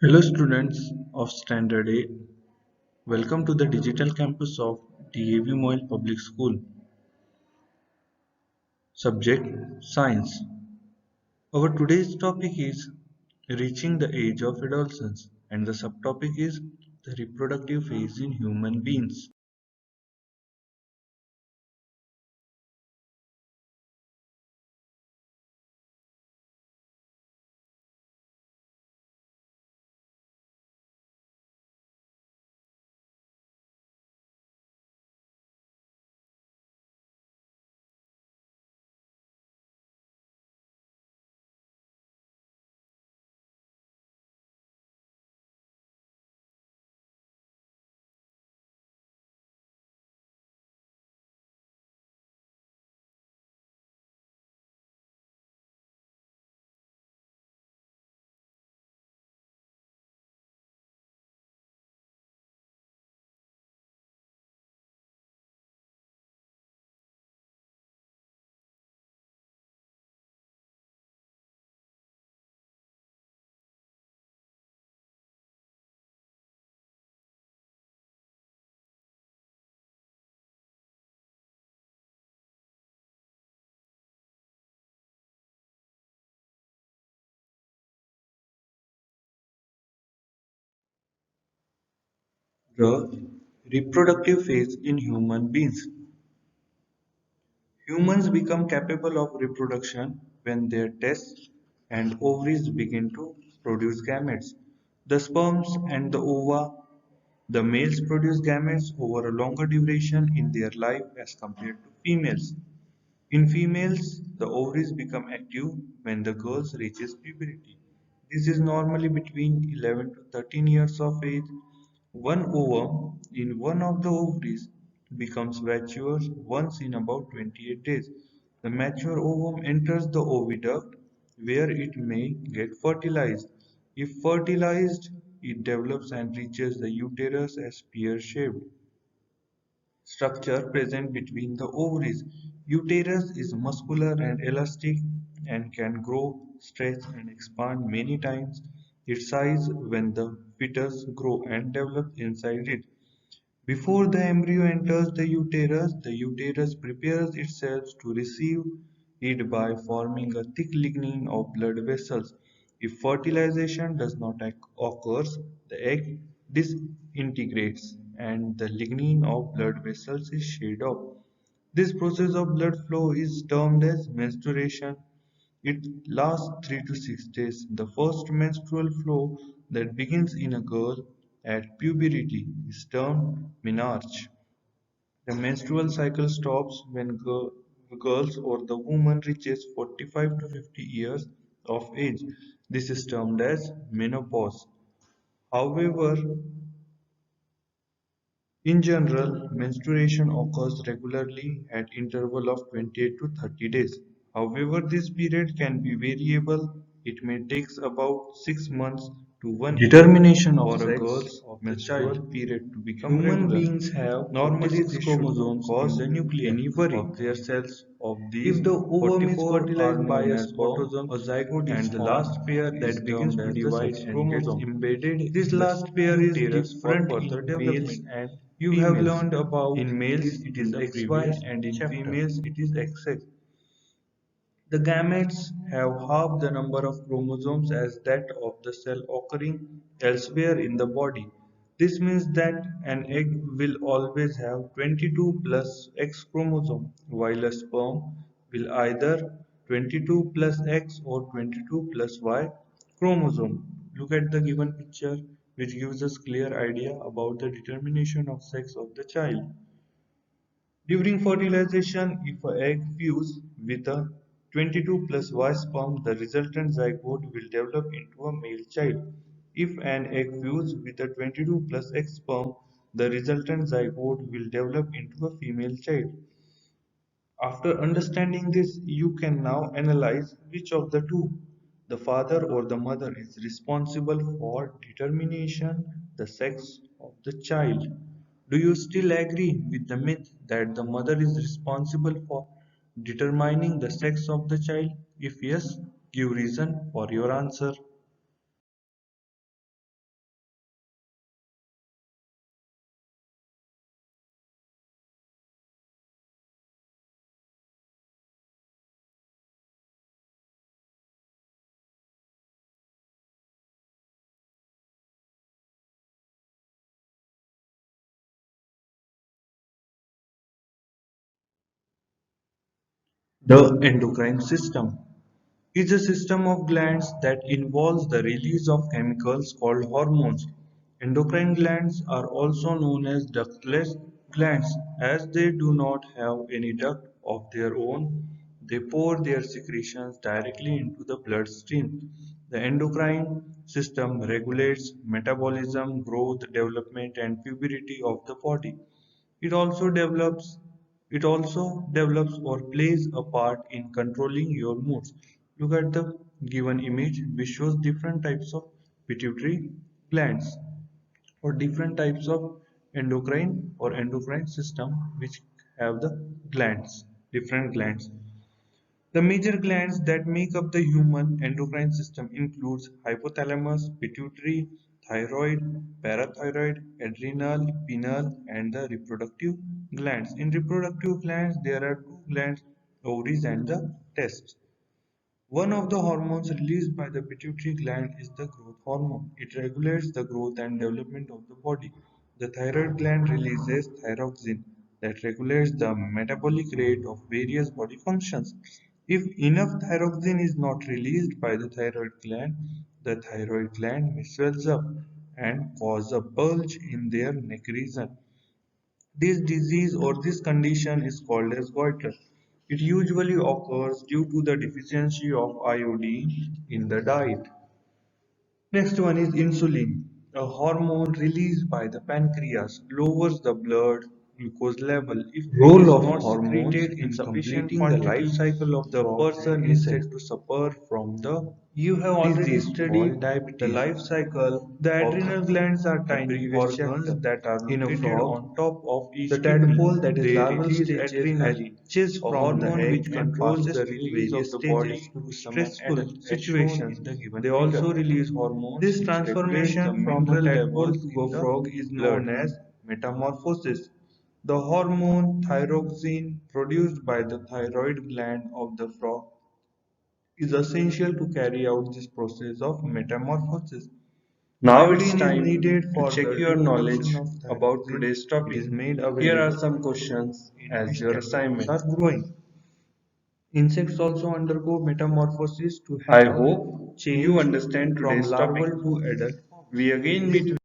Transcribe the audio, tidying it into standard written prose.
Hello students of Standard 8. Welcome to the digital campus of DAV Moyle Public School. Subject Science. Our today's topic is reaching the age of adolescence and the subtopic is the reproductive phase in human beings. The reproductive phase in human beings. Humans become capable of reproduction when their testes and ovaries begin to produce gametes. The sperms and the ova, the males produce gametes over a longer duration in their life as compared to females. In females, the ovaries become active when the girl reaches puberty. This is normally between 11 to 13 years of age. One ovum in one of the ovaries becomes mature once in about 28 days. The mature ovum enters the oviduct where it may get fertilized. If fertilized, it develops and reaches the uterus as pear-shaped structure present between the ovaries. Uterus is muscular and elastic and can grow, stretch and expand many times its size when the fetus grow and develop inside it. Before the embryo enters the uterus prepares itself to receive it by forming a thick lining of blood vessels. If fertilization does not occur, the egg disintegrates and the lignin of blood vessels is shed off. This process of blood flow is termed as menstruation. It lasts 3 to 6 days. The first menstrual flow that begins in a girl at puberty is termed menarche. The menstrual cycle stops when girls or the woman reaches 45 to 50 years of age. This is termed as menopause. However, in general, menstruation occurs regularly at interval of 28 to 30 days. However, this period can be variable. It may take about 6 months to 1 year Determination of for a sex girl's of the menstrual child. period to become Human regular. beings have Normally, 46 this should not chromosomes in cause the nucleus any worry. of their cells. Of these, If the ovum is 44 are fertilized by known a as sperm, a autosomes zygote is and the formed last pair is that begins termed to as the divide sex and gets chromosome. embedded This in the last pair is uterus for different further in males development. and You have females. learned about In males, this it in is the XY previous and in chapter. females, it is XX. The gametes have half the number of chromosomes as that of the cell occurring elsewhere in the body. This means that an egg will always have 22 plus X chromosome, while a sperm will either 22 plus X or 22 plus Y chromosome. Look at the given picture which gives us clear idea about the determination of sex of the child. During fertilization, if an egg fuses with a 22 plus Y sperm, the resultant zygote will develop into a male child. If an egg fuses with a 22 plus X sperm, the resultant zygote will develop into a female child. After understanding this, you can now analyze which of the two, the father or the mother, is responsible for determination the sex of the child. Do you still agree with the myth that the mother is responsible for determining the sex of the child? If yes, give reason for your answer. The endocrine system is a system of glands that involves the release of chemicals called hormones. Endocrine glands are also known as ductless glands as they do not have any duct of their own. They pour their secretions directly into the bloodstream. The endocrine system regulates metabolism, growth, development, and puberty of the body. It also develops it also develops or plays a part in controlling your moods. Look at the given image which shows different types of pituitary glands or different types of endocrine system which have the different glands. The major glands that make up the human endocrine system includes hypothalamus, pituitary, thyroid, parathyroid, adrenal, pineal, and the reproductive glands. In reproductive glands, there are two glands, ovaries and the testes. One of the hormones released by the pituitary gland is the growth hormone. It regulates the growth and development of the body. The thyroid gland releases thyroxine that regulates the metabolic rate of various body functions. If enough thyroxine is not released by the thyroid gland may swells up and cause a bulge in their neck region. This disease or this condition is called as goiter. It usually occurs due to the deficiency of iodine in the diet. Next one is insulin. A hormone released by the pancreas lowers the blood glucose level. If it Role is of not hormones secreted in in sufficient completing the life quantity, cycle of the frogs and person is said insects. to suffer from the You have already disease called studied the diabetes. life cycle The of adrenal glands are the tiny previous organs chapter. that are In a located frog, on top of the each kidney. tadpole that is They larval release stages adrenaline, hatches a from the hormone which egg and controls passes the through release of various the stages body to in become an stressful adult, as shown situations. in the given They figure. also release hormones This which regulate the transformation from a mineral tadpole levels to in a the frog is blood. known as metamorphosis. The hormone thyroxine produced by the thyroid gland of the frog is essential to carry out this process of metamorphosis. Now it's Iodine is time needed to for check the your reproduction knowledge of about thyroxine. today's It topic. is made Here are available some from the questions in as which your tadpoles are assignment. growing. Insects also undergo metamorphosis to I have hope you change understand from today's topic. larval to adult forms. We again This meet